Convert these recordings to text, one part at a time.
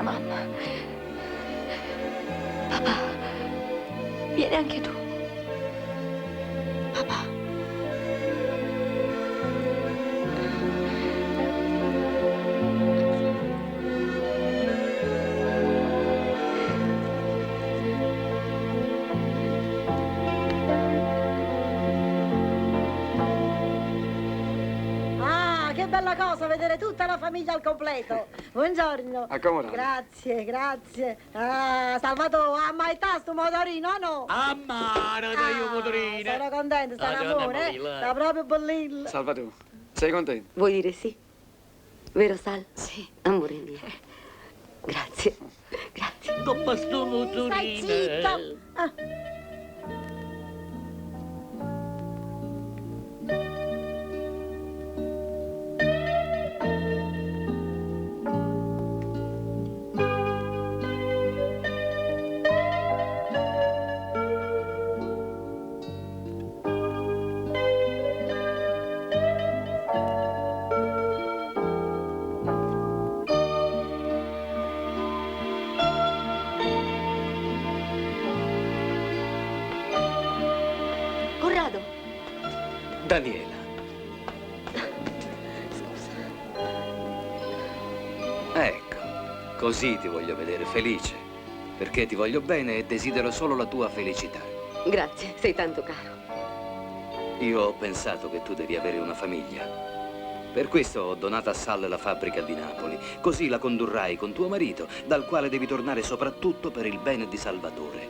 la mamma. Papà, vieni anche tu. Papà. Bella cosa vedere tutta la famiglia al completo. Buongiorno. Accomodate. Grazie, grazie. Ah, Salvatore, ha mai sto motorino, no? Ammara, dai io motorino. Sono contento, sta un amore, sta proprio bellino. Salvatore, sei contento? Vuoi dire sì? Vero Sal? Sì. Amore mio. Grazie, grazie. Dopo sto motorino. Stai zitto. Ah. Daniela. Scusa. Ecco, così ti voglio vedere felice, perché ti voglio bene e desidero solo la tua felicità. Grazie, sei tanto caro. Io ho pensato che tu devi avere una famiglia. Per questo ho donato a Sal la fabbrica di Napoli, così la condurrai con tuo marito, dal quale devi tornare soprattutto per il bene di Salvatore.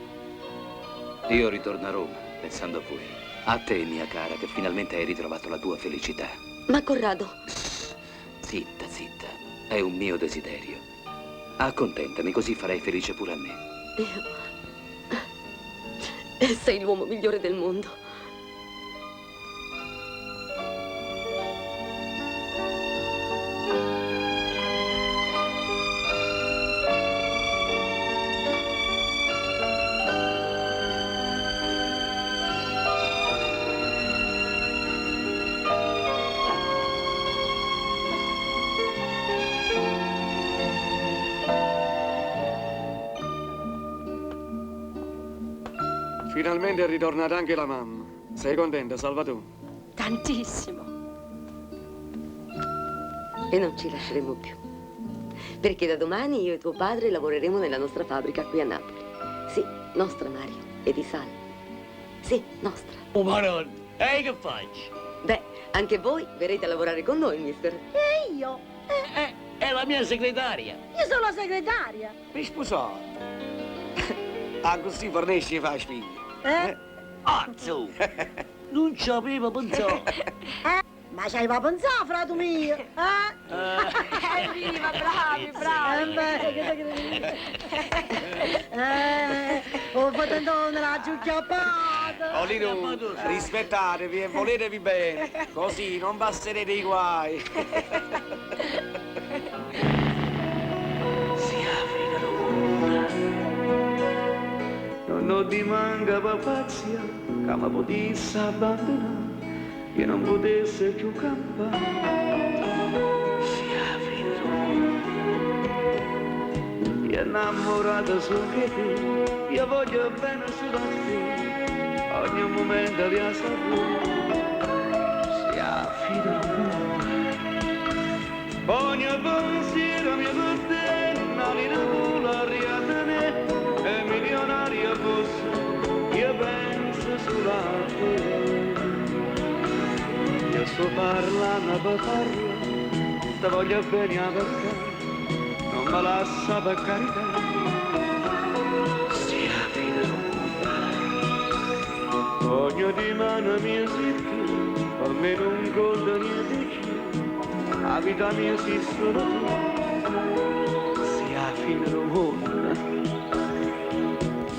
Io ritorno a Roma, pensando a voi. A te, mia cara, che finalmente hai ritrovato la tua felicità. Ma Corrado... Zitta, zitta. È un mio desiderio. Accontentami, così farai felice pure a me. Io... Sei l'uomo migliore del mondo. Finalmente è ritornata anche la mamma. Sei contenta, Salvatore? Tantissimo. E non ci lasceremo più. Perché da domani io e tuo padre lavoreremo nella nostra fabbrica qui a Napoli. Sì, nostra, Mario. E di Sal. Sì, nostra. Oh, Marone, e che faccio? Beh, anche voi verrete a lavorare con noi, mister. E io? È la mia segretaria. Io sono la segretaria. Mi sposate. Ah, così fornisci e fai figli. Azzo! Non ci avevo pensato. Ma c'hai va pensato, frato mio? Viva, bravi, bravi. Oh, potendone la giucchiappata. Olino, rispettatevi e voletevi bene, così non passerete i guai. Si apre la luna. Non ti manca papazia, che mi potesse abbandonare, che non potesse più campare. Si apre la luna. Io innamorato sono che te, io voglio bene solo a te, ogni momento di sapore. Si apre la luna. Ogni pensiero mi per una luna riatene, e milionaria fosse, io penso solo a te. Io sto parlando per parla, ti voglio bene a perché, non me lascia per carità. Si apre la luna. Ogni di mano mia sitte, almeno un conto niente, la vita mia si solo tu, si affina il mondo.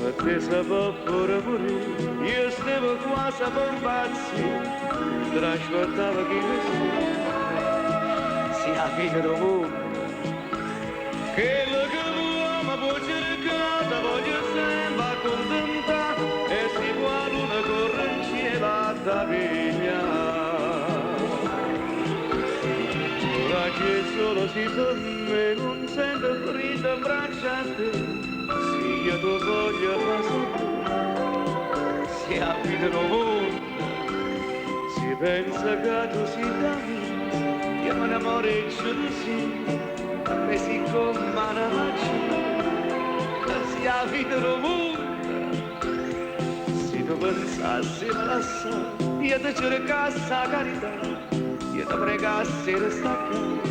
Per te sapevo pure morire, io stavo quasi per impazzire, trasportavo chi ne si affina il mondo. Che lo che l'uomo può cercare, voglio sempre accontentare, e si può luna corre in cielo a tapigliare. Ora che solo si dorme, non sento freddo ti abbracciate, se io ti voglio passare, si affida il mondo, si pensa che tu sei da me, io me ne amoreccio così, e siccome me ne faccio, si affida il mondo, se tu pensassi a lasciare, io ti cercassi la carità, io ti pregassi di stare qua.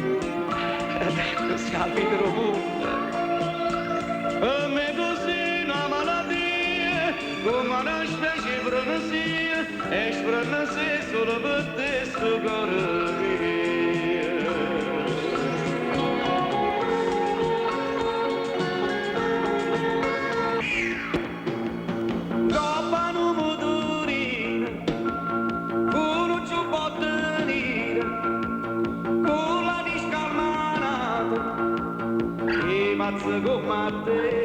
Si affida il mondo, a me così una malattia, come una specie di frenesia, e frenesia solo per te sto cuore mio. Troppa nuvoturina, uno giubbotto nero, con la disca al manato, e mazzo come a te.